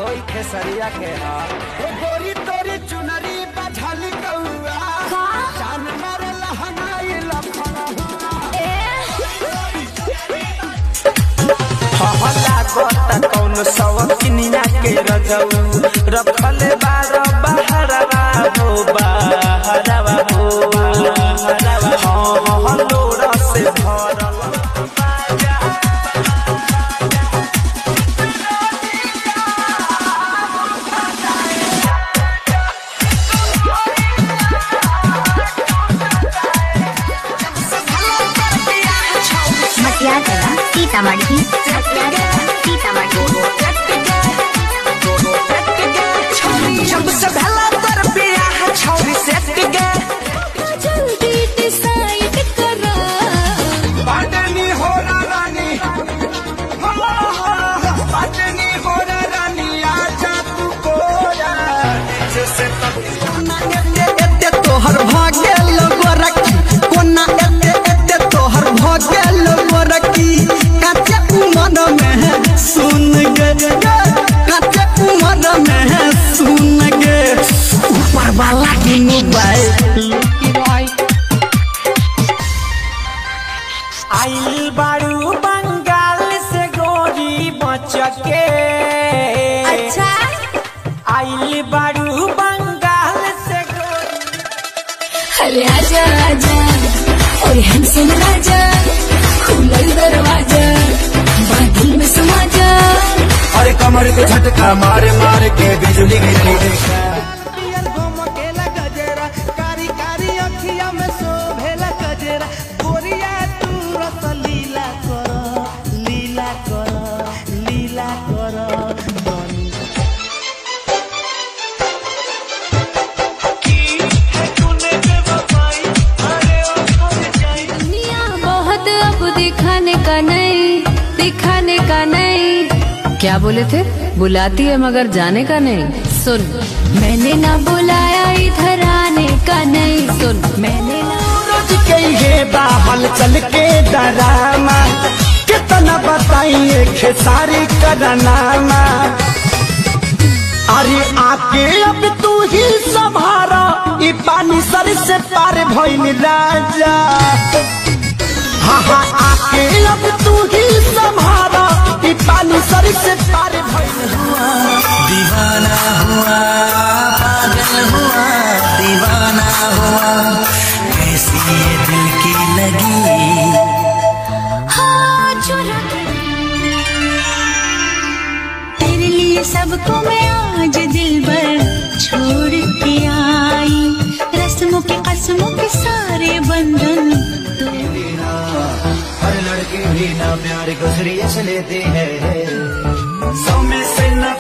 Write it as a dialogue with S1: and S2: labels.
S1: होई खेसरिया के हा गोरी तोरी चुनरी बझल कौआ जान मारे लहनाई लफड़ा हल्ला गोता कौन सवकिनिया के रजऊ रखले बार बहरवा हो बहरवा हो हाँ लोरा से भरल
S2: सीतामढ़ी
S1: जब से भला तर बियाह छौरी सेट गे
S2: जल्दी डिसाइड करा
S1: बाटनी हो रानी बाटनी हो रानी आजा तू कोया जैसे एते तोहर भाग्य लगो रखी कोना एते तोहर भाग्य लगो रखी काचे उमर में सुन गे काचे उमर में सुन गे ऊपर वाला की मोबाइल आइल बारू बंगाल से गोरी बचके
S2: अच्छा
S1: आइल बारू बंगाल से गोरी
S2: अरे आजा आजा और हमसे राजा खुलल दरवाजा बादल में समा जा
S1: अरे कमर के झटका मार मार के बिजली गिरी
S2: दिखाने का नहीं क्या बोले थे बुलाती है मगर जाने का नहीं सुन मैंने ना बुलाया इधर आने का नहीं सुन मैंने ना
S1: रोज के ये बाहल चल के डरामा कितना बताइए खेसारी करनामा अरे आके अब तू ही संभारा ई पानी सर से पार भइल राजा हाँ हाँ आके अब तू ही संभारा ई पानी सर से पार भइल हुआ दीवाना हुआ पागल हुआ दीवाना हुआ कैसी ये दिल की लगी
S2: हाँ चुरा तेरे लिए सबको मैं आज दिल भर छोड़ के आई रस्मों के कसमों के सारे बंधन
S1: हर लड़की भी ना प्यार गुजरिए से लेती है सौ में से न